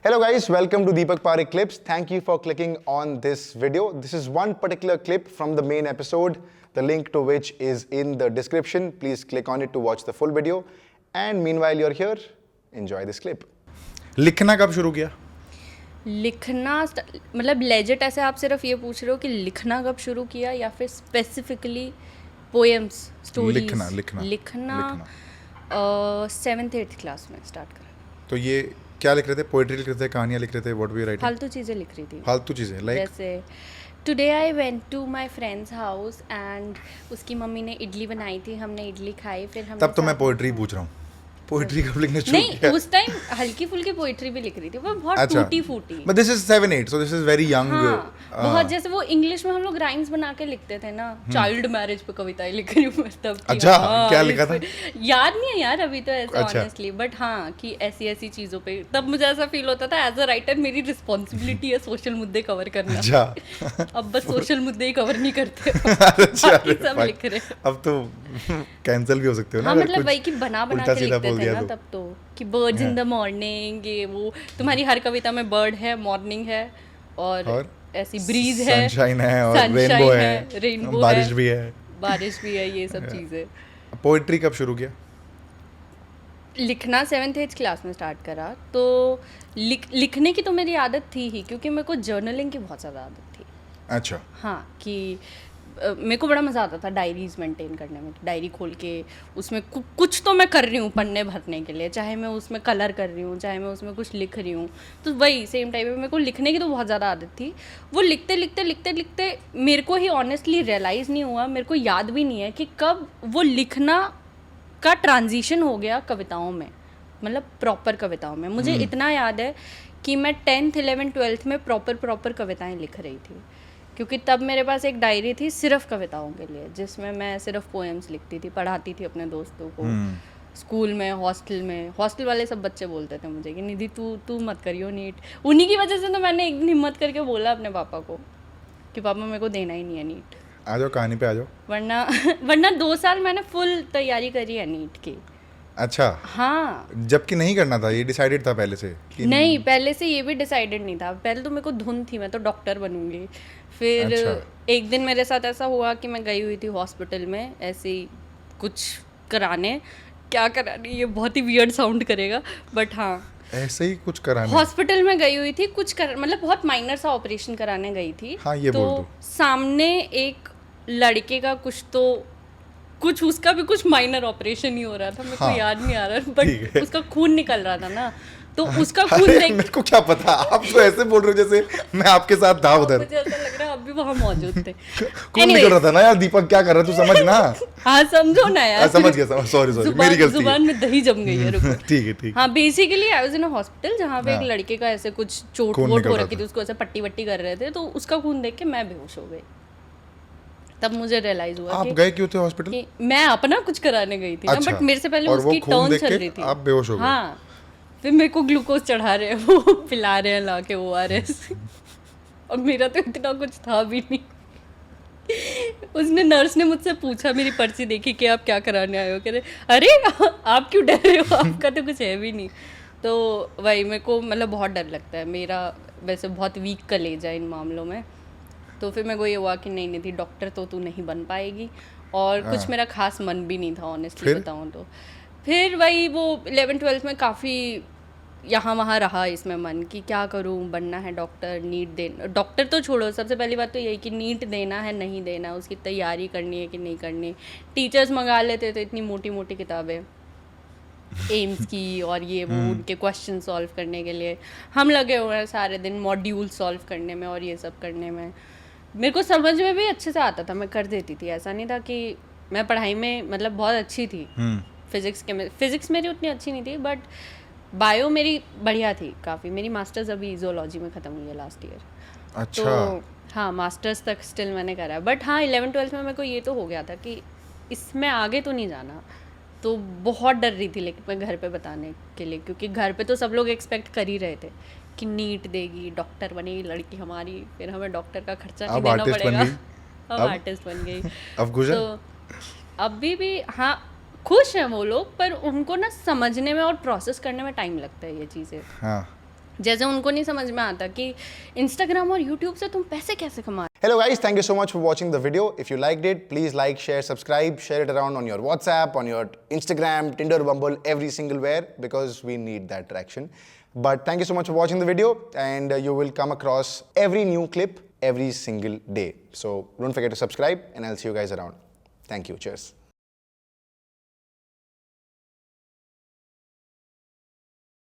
Hello guys, welcome to Deepak Parekh Clips. Thank you for clicking on this video. This is one particular clip from the main episode, the link to which is in the description. Please click on it to watch the full video. And meanwhile you're here, enjoy this clip. लिखना कब शुरू किया? लिखना मतलब legit ऐसे आप सिर्फ ये पूछ रहे हो कि लिखना कब शुरू किया या फिर स्पेसिफिकली पोएम्स स्टोरीज? लिखना 7th 8th क्लास में स्टार्ट करा। तो ये क्या लिख रहे थे? पोएट्री लिख रहे थे, कहानियाँ लिख रहे थे, व्हाट वर यू राइटिंग? फालतू चीज़ें लिख रही थी। फालतू चीज़ें लाइक जैसे today I went to my friend's house and उसकी मम्मी ने इडली बनाई थी, हमने इडली खाई, फिर हम तब तो मैं पोएट्री पूछ रहा हूँ। पोएट्री कब लिखना शुरू नहीं किया? उस टाइम हल्की फुल्की पोएट्री भी लिख रही थी, वो बहुत अच्छा। टूटी फूटी। But this is 7 8 so this is very young. हाँ, बहुत जैसे वो इंग्लिश में हम लोग राइम्स बना के लिखते थे ना, चाइल्ड मैरिज पे कविताएं लिख रही हूँ मैं तब की। अच्छा, हाँ, क्या लिखा था? याद नहीं है यार अभी तो ऐसे अच्छा। ऑनेस्टली, बट हाँ कि ऐसी ऐसी चीजों पे तब मुझे ऐसा फील होता था एज अ राइटर मेरी रिस्पॉन्सिबिलिटी है सोशल मुद्दे कवर करना। अच्छा। अब बस सोशल मुद्दे ही कवर नहीं करते अच्छा, बाकी सब fine. लिख रहे। अब तो कैंसिल भी हो सकते हो ना। हाँ अगर मतलब कुछ वही कि बना बना उल्टा के सीधा लिखते बोल थे दिया ना तब तो कि बर्ड्स इन द मॉर्निंग, ये वो तुम्हारी हर कविता में बर्ड है, मॉर्निंग है और ऐसी ब्रीज है, सनशाइन है और sunshine रेनबो है, rainbow बारिश है, भी है। बारिश भी है, ये सब चीज़ें। पोएट्री कब शुरू किया? लिखना 7th 8th क्लास में स्टार्ट करा। तो लिखने की तो मेरी आदत थी ही, क्योंकि मेरे को जर्नलिंग की बहुत ज़्यादा आदत थी। अच्छा। हाँ कि मेरे को बड़ा मज़ा आता था डायरीज मेंटेन करने में। डायरी खोल के उसमें कुछ तो मैं कर रही हूँ पन्ने भरने के लिए, चाहे मैं उसमें कलर कर रही हूँ, चाहे मैं उसमें कुछ लिख रही हूँ। तो वही सेम टाइम में मेरे को लिखने की तो बहुत ज़्यादा आदत थी। वो लिखते लिखते लिखते लिखते मेरे को ही ऑनेस्टली रियलाइज़ नहीं हुआ, मेरे को याद भी नहीं है कि कब वो लिखना का ट्रांजिशन हो गया कविताओं में, मतलब प्रॉपर कविताओं में। मुझे इतना याद है कि मैं 10th 11th 12th में प्रॉपर कविताएं लिख रही थी, क्योंकि तब मेरे पास एक डायरी थी सिर्फ कविताओं के लिए, जिसमें मैं सिर्फ पोएम्स लिखती थी, पढ़ाती थी अपने दोस्तों को स्कूल में, हॉस्टल में। हॉस्टल वाले सब बच्चे बोलते थे मुझे कि निधि तू मत करियो नीट। उन्हीं की वजह से तो मैंने एक दिन हिम्मत करके बोला अपने पापा को कि पापा मेरे को देना ही नहीं है नीट। आ जाओ कहानी पे आ जाओ। वरना 2 साल मैंने फुल तैयारी करी है नीट की। अच्छा। हाँ, जबकि नहीं करना था, ये डिसाइडेड था पहले से कि नहीं पहले से ये भी डिसाइडेड नहीं था। पहले तो मेरे को धुन थी मैं तो डॉक्टर बनूंगी। फिर अच्छा। एक दिन मेरे साथ ऐसा हुआ कि मैं गई हुई थी हॉस्पिटल में ऐसे ही कुछ कराने। क्या कराने, ये बहुत ही वियर्ड साउंड करेगा बट हाँ ऐसे ही कुछ कराने। हॉस्पिटल में गई हुई थी मतलब बहुत माइनर सा ऑपरेशन कराने गई थी। हाँ, ये तो बोल दो। सामने एक लड़के का कुछ उसका भी कुछ माइनर ऑपरेशन ही हो रहा था, मेरे को हाँ, याद नहीं आ रहा ठीक बट है। उसका खून निकल रहा था ना, तो उसका खून अरे, देख मेरे को क्या पता, आप तो ऐसे बोल रहे हो जैसे मैं आपके साथ था उधर। मुझे ऐसा लग रहा है आप भी वहाँ मौजूद थे। कौन निकल रहा था ना यार? दीपक क्या कर रहा है, तू समझ ना। हाँ समझो ना यार। समझ गया, सॉरी मेरी गलती जुबान है। में दही जम गई है, रुको। ठीक है ठीक। हाँ basically I was in a hospital जहाँ पे एक हाँ। लड़के का ऐसे कुछ चोट खून वोट निकल हो रहा रखी था। थी, उसको ऐसे पट्टी वट्टी कर रहे थे, तो उसका खून देख के मैं बेहोश हो गई। तब मुझे रियलाइज हुआ आप कि गए क्यों थे हॉस्पिटल? कि मैं अपना कुछ कराने गई थी ना, अच्छा। बट मेरे से पहले और वो उसकी खून टर्न देख चल के रही थी। आप बेहोश हो गए? हाँ, फिर मेरे को ग्लूकोज चढ़ा रहे हैं वो पिला रहे हैं ला के ORS और मेरा तो इतना कुछ था भी नहीं। उसने नर्स ने मुझसे पूछा, मेरी पर्ची देखी कि आप क्या कराने आए हो, कह रहे अरे आप क्यों डर रहे हो, आपका तो कुछ है भी नहीं। तो वही मेरे को मतलब बहुत डर लगता है, मेरा वैसे बहुत वीक कलेजा है इन मामलों में। तो फिर मेरे को ये हुआ कि नहीं थी डॉक्टर तो तू नहीं बन पाएगी, और कुछ मेरा खास मन भी नहीं था ऑनेस्टली फिर? बताऊँ तो। फिर वही वो 11th 12th में काफ़ी यहाँ वहाँ रहा इसमें मन कि क्या करूँ, बनना है डॉक्टर, नीट देना। डॉक्टर तो छोड़ो, सबसे पहली बात तो यही कि नीट देना है नहीं देना, उसकी तैयारी करनी है कि नहीं करनी। टीचर्स मंगा लेते थे इतनी मोटी मोटी किताबें एम्स की और ये वो उनके क्वेश्चन सॉल्व करने के लिए। हम लगे हुए हैं सारे दिन मॉड्यूल सॉल्व करने में और ये सब करने में। मेरे को समझ में भी अच्छे से आता था, मैं कर देती थी, ऐसा नहीं था कि मैं पढ़ाई में मतलब बहुत अच्छी थी। फिजिक्स मेरी उतनी अच्छी नहीं थी, बट बायो मेरी बढ़िया थी काफ़ी। मेरी मास्टर्स अभी ज़ूलॉजी में ख़त्म हुई है लास्ट ईयर। अच्छा। तो हाँ मास्टर्स तक स्टिल मैंने करा है, बट हाँ 11th 12th में मेरे को ये तो हो गया था कि इसमें आगे तो नहीं जाना। तो बहुत डर रही थी लेकिन मैं घर पे बताने के लिए, क्योंकि घर पे तो सब लोग एक्सपेक्ट कर ही रहे थे कि नीट देगी, डॉक्टर बनेगी लड़की हमारी, फिर हमें डॉक्टर का खर्चा नहीं देना पड़ेगा। अब आर्टिस्ट बन गई। अब खुश है? तो अभी भी हाँ खुश हैं वो लोग, पर उनको ना समझने में और प्रोसेस करने में टाइम लगता है ये चीज़ें। हाँ जैसे उनको नहीं समझ में आता कि इंस्टाग्राम और यूट्यूब से तुम पैसे कैसे कमा। Hello guys, thank you so much for watching the video. If you liked it, please like, share, subscribe, share it around on your WhatsApp, on your Instagram, Tinder, Bumble, every single where, because we need that traction. But thank you so much for watching the video, and you will come across every new clip every single day. So don't forget to subscribe, and I'll see you guys around. Thank you. Cheers.